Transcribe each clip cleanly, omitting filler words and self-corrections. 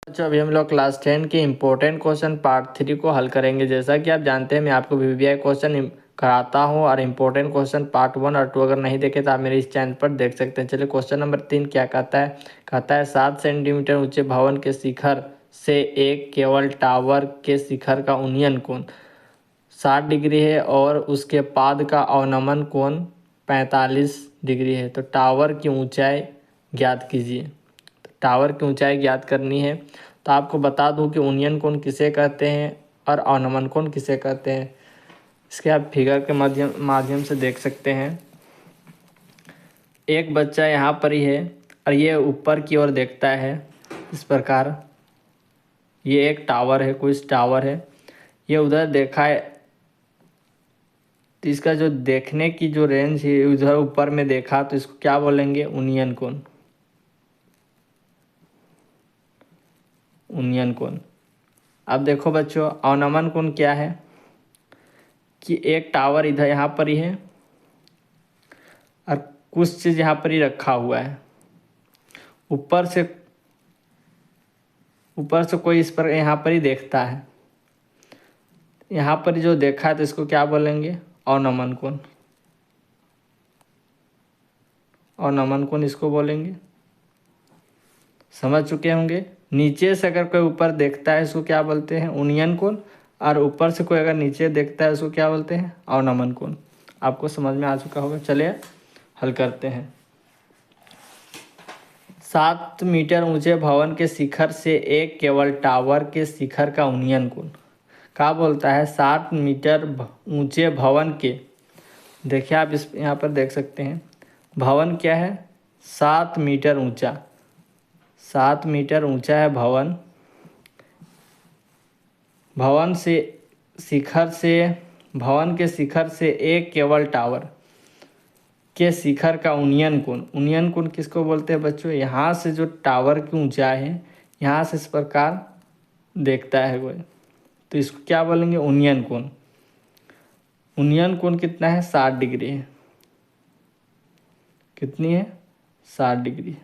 बच्चों अभी हम लोग क्लास 10 के इम्पोर्टेंट क्वेश्चन पार्ट 3 को हल करेंगे। जैसा कि आप जानते हैं मैं आपको वीवीआई क्वेश्चन कराता हूं और इम्पोर्टेंट क्वेश्चन पार्ट 1 और 2 अगर नहीं देखे तो आप मेरे इस चैनल पर देख सकते हैं। चलिए क्वेश्चन नंबर 3 क्या कहता है 7 सेंटीमीटर ऊंचे भवन के शिखर से एक केबल टावर के शिखर का उन्नयन कोण 60 डिग्री है और उसके पाद का अवनमन कोण 45 डिग्री है। तो टावर की ऊंचाई ज्ञात कीजिए। टावर की ऊंचाई ज्ञात करनी है। तो आपको बता दूं कि उन्नयन कोण किसे कहते हैं और अवनमन कोण किसे कहते हैं। इसके आप फिगर के माध्यम से देख सकते हैं। एक बच्चा यहाँ पर ही है और ये ऊपर की ओर देखता है इस प्रकार। ये एक टावर है, कोई टावर है, ये उधर देखा है। तो इसका जो देखने की जो रेंज है उधर ऊपर में देखा, तो इसको क्या बोलेंगे? उन्नयन कोण। उन्नयन कोण। अब देखो बच्चों, अवनमन कोण क्या है कि एक टावर इधर यहाँ पर ही है और कुछ चीज़ यहाँ पर ही रखा हुआ है। ऊपर से कोई इस पर यहाँ पर ही देखता है। यहाँ पर जो देखा है तो इसको क्या बोलेंगे? अवनमन कोण। अवनमन कोण इसको बोलेंगे। समझ चुके होंगे। नीचे से अगर कोई ऊपर देखता है इसको क्या बोलते हैं? उन्नयन कोण। और ऊपर से कोई अगर नीचे देखता है उसको क्या बोलते हैं? अवनमन कोण। आपको समझ में आ चुका होगा। चलिए हल करते हैं। 7 मीटर ऊंचे भवन के शिखर से एक केबल टावर के शिखर का उन्नयन कोण क्या बोलता है? 7 मीटर ऊंचे भवन के, देखिए आप इस यहाँ पर देख सकते हैं, भवन क्या है? 7 मीटर ऊंचा। 7 मीटर ऊंचा है भवन। भवन के शिखर से एक केबल टावर के शिखर का उन्नयन कोण। उन्नयन कोण किसको बोलते हैं बच्चों? यहाँ से जो टावर की ऊंचाई है यहाँ से इस प्रकार देखता है कोई, तो इसको क्या बोलेंगे? उन्नयन कोण। उन्नयन कोण कितना है? 60 डिग्री है। कितनी है? 60 डिग्री।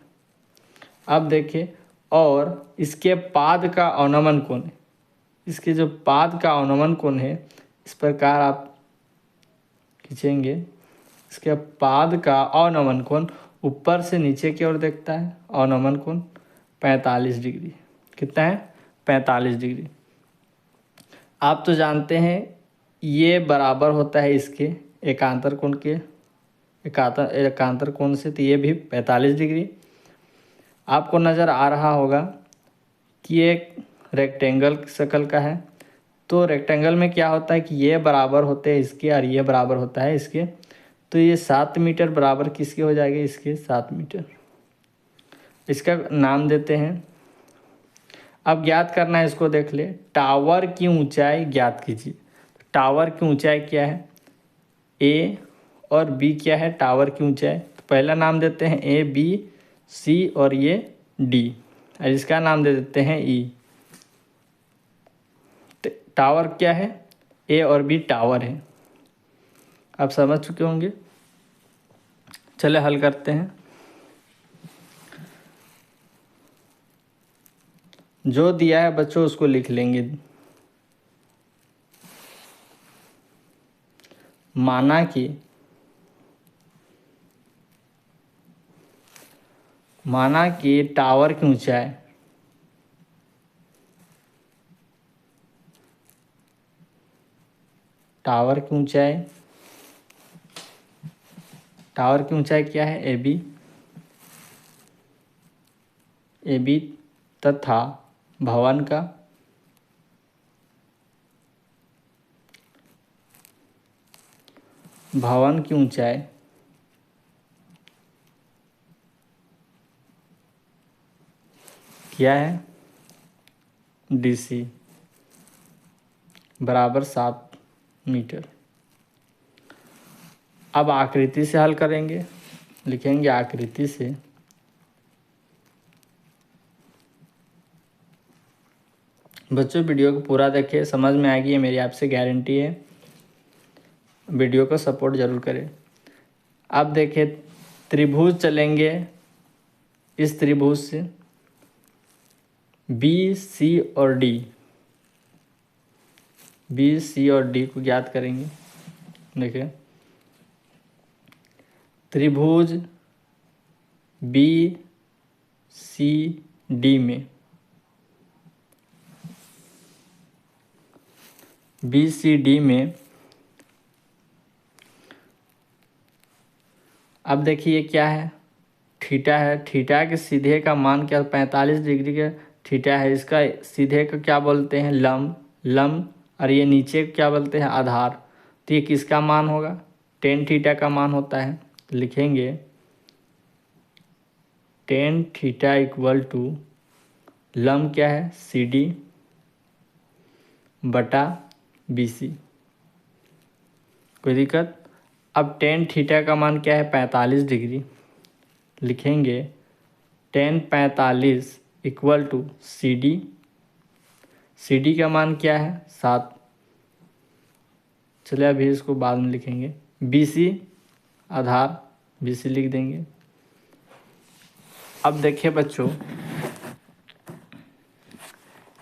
अब देखिए, और इसके पाद का अवनमन कोण है। इसके जो पाद का अवनमन कोण है इस प्रकार आप खींचेंगे। इसके पाद का अवनमन कोण ऊपर से नीचे की ओर देखता है। अवनमन कोण 45 डिग्री। कितना है? 45 डिग्री। आप तो जानते हैं ये बराबर होता है इसके एकांतर कोण के, एकांतर कोण से, तो ये भी 45 डिग्री। आपको नज़र आ रहा होगा कि एक रेक्टेंगल शक्ल का है। तो रेक्टेंगल में क्या होता है कि ये बराबर होते हैं इसके और ये बराबर होता है इसके। तो ये 7 मीटर बराबर किसके हो जाएगा? इसके 7 मीटर। इसका नाम देते हैं। अब ज्ञात करना है, इसको देख ले। टावर की ऊंचाई ज्ञात कीजिए। टावर की ऊंचाई क्या है? ए और बी क्या है? टावर की ऊंचाई। तो पहला नाम देते हैं ए, बी, सी और ये डी, और इसका नाम दे देते हैं ई। टावर क्या है? ए और बी टावर है। आप समझ चुके होंगे। चले हल करते हैं। जो दिया है बच्चों उसको लिख लेंगे। माना कि टावर की ऊंचाई टावर की ऊंचाई क्या है? ए बी तथा भवन की ऊंचाई क्या है? DC बराबर 7 मीटर। अब आकृति से हल करेंगे। लिखेंगे आकृति से बच्चों वीडियो को पूरा देखिए, समझ में आएगी, ये मेरी आपसे गारंटी है। वीडियो को सपोर्ट जरूर करें। अब देखिए, त्रिभुज चलेंगे। इस त्रिभुज से बी सी और डी, बी सी और डी को ज्ञात करेंगे। देखिए त्रिभुज बी सी डी में, बी सी डी में अब देखिए क्या है, थीटा है। थीटा के सीधे का मान क्या, 45 डिग्री का थीटा है। इसका सीधे का क्या बोलते हैं, लंब, लंब। और ये नीचे क्या बोलते हैं, आधार। तो ये किसका मान होगा, टेन थीटा का मान होता है। तो लिखेंगे टेन थीटा इक्वल टू लंब क्या है, सी डी बटा बी सी। कोई दिक्कत। अब टेन थीटा का मान क्या है, 45 डिग्री। लिखेंगे tan 45 equal to C D, C D का मान क्या है, 7। चलिए अभी इसको बाद में लिखेंगे। बी सी आधार, बी सी लिख देंगे। अब देखिए बच्चों,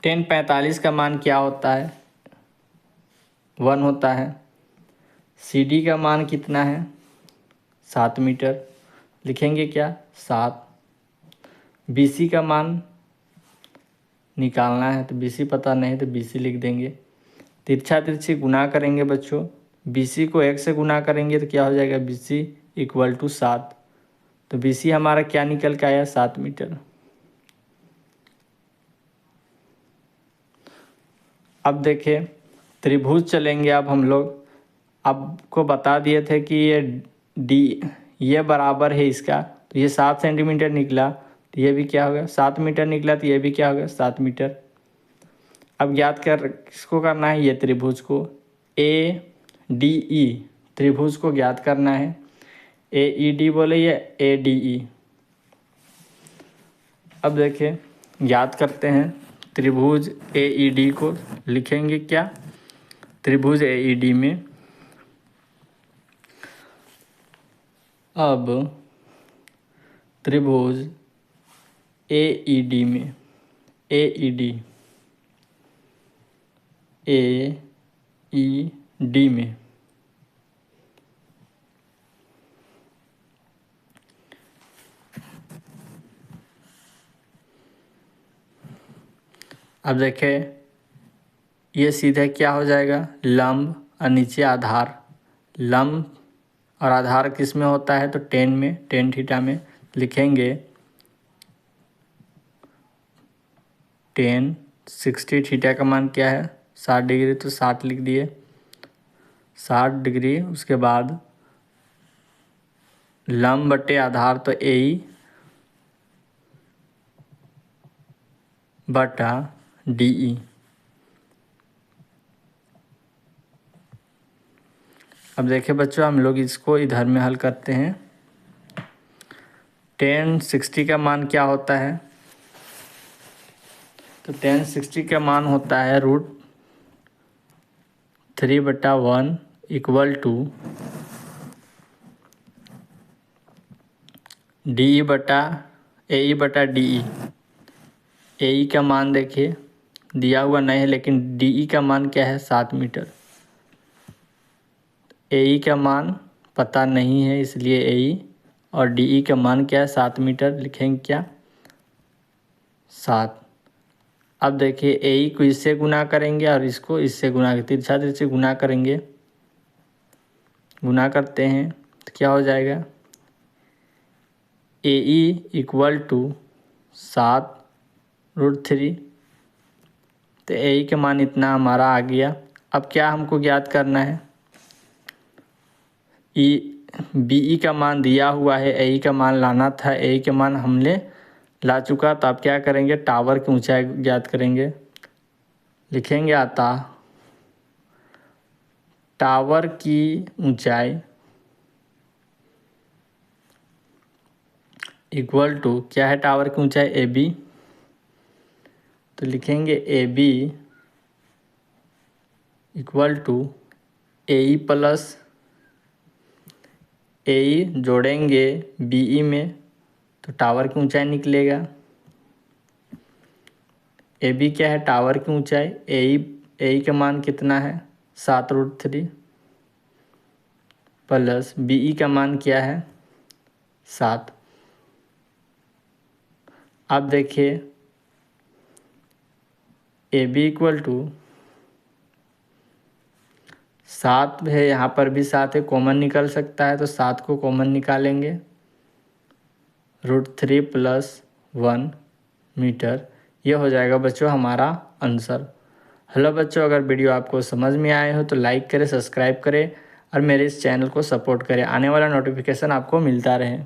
टेन 45 का मान क्या होता है, 1 होता है। सी डी का मान कितना है, 7 मीटर। लिखेंगे क्या, 7। बी सी का मान निकालना है, तो बी सी पता नहीं तो बी सी लिख देंगे। तिरछा तिरछी गुना करेंगे बच्चों, बी सी को 1 से गुना करेंगे तो क्या हो जाएगा, बी सी इक्वल टू 7। तो बी सी हमारा क्या निकल के आया, 7 मीटर। अब देखें त्रिभुज चलेंगे। अब हम लोग आपको बता दिए थे कि ये डी, ये बराबर है इसका, तो ये 7 सेंटीमीटर निकला। तो ये भी क्या होगा, 7 मीटर निकला। तो ये भी क्या होगा, 7 मीटर। अब ज्ञात कर किसको करना है, ये त्रिभुज को, ए डी ई त्रिभुज को ज्ञात करना है। ए ई डी बोले या ए डी ई। अब देखें ज्ञात करते हैं त्रिभुज ए ई डी को। लिखेंगे क्या, त्रिभुज ए ई डी में अब त्रिभुज ए ई डी में, ए ई डी, ए ई डी में अब देखें ये सीधे क्या हो जाएगा, लंब और नीचे आधार। लंब और आधार किस में होता है, तो टेन में, टेन थीटा में। लिखेंगे टेन 60 थीटा का मान क्या है, 60 डिग्री। तो 60 लिख दिए, 60 डिग्री। उसके बाद लंब बटे आधार, तो ए ई बटा डी ई। अब देखिए बच्चों, हम लोग इसको इधर में हल करते हैं। टेन 60 का मान क्या होता है, तो टेन 60 का मान होता है √3/1 इक्वल टू डी ई बटा ए ई बटा डी ई। ए ई का मान देखिए दिया हुआ नहीं है, लेकिन डी ई का मान क्या है, 7 मीटर। ए ई का मान पता नहीं है, इसलिए ए ई, और डी ई का मान क्या है, 7 मीटर। लिखेंगे क्या, 7। अब देखिए ए ई को इससे गुना करेंगे और इसको इससे गुना, तिरछा तिरछी गुना करेंगे। गुना करते हैं तो क्या हो जाएगा, ए ई इक्वल टू 7√3। तो ए ई का मान इतना हमारा आ गया। अब क्या हमको ज्ञात करना है, ई बी ई का मान दिया हुआ है, ए ई का मान लाना था। ए ई का मान हमने ला चुका। तो आप क्या करेंगे, टावर की ऊंचाई ज्ञात करेंगे। लिखेंगे आता टावर की ऊंचाई इक्वल टू क्या है, टावर की ऊंचाई ए बी। तो लिखेंगे A B equal to A E plus A E जोड़ेंगे बी ई में, तो टावर की ऊंचाई निकलेगा। ए बी क्या है, टावर की ऊंचाई, ए का मान कितना है 7√3 प्लस बी ई का मान क्या है 7। अब देखिए ए बी इक्वल टू 7 है, यहाँ पर भी 7 है, कॉमन निकल सकता है तो 7 को कॉमन निकालेंगे, √3 + 1 मीटर। ये हो जाएगा बच्चों हमारा आंसर। हेलो बच्चों, अगर वीडियो आपको समझ में आए हो तो लाइक करें, सब्सक्राइब करें और मेरे इस चैनल को सपोर्ट करें, आने वाला नोटिफिकेशन आपको मिलता रहे।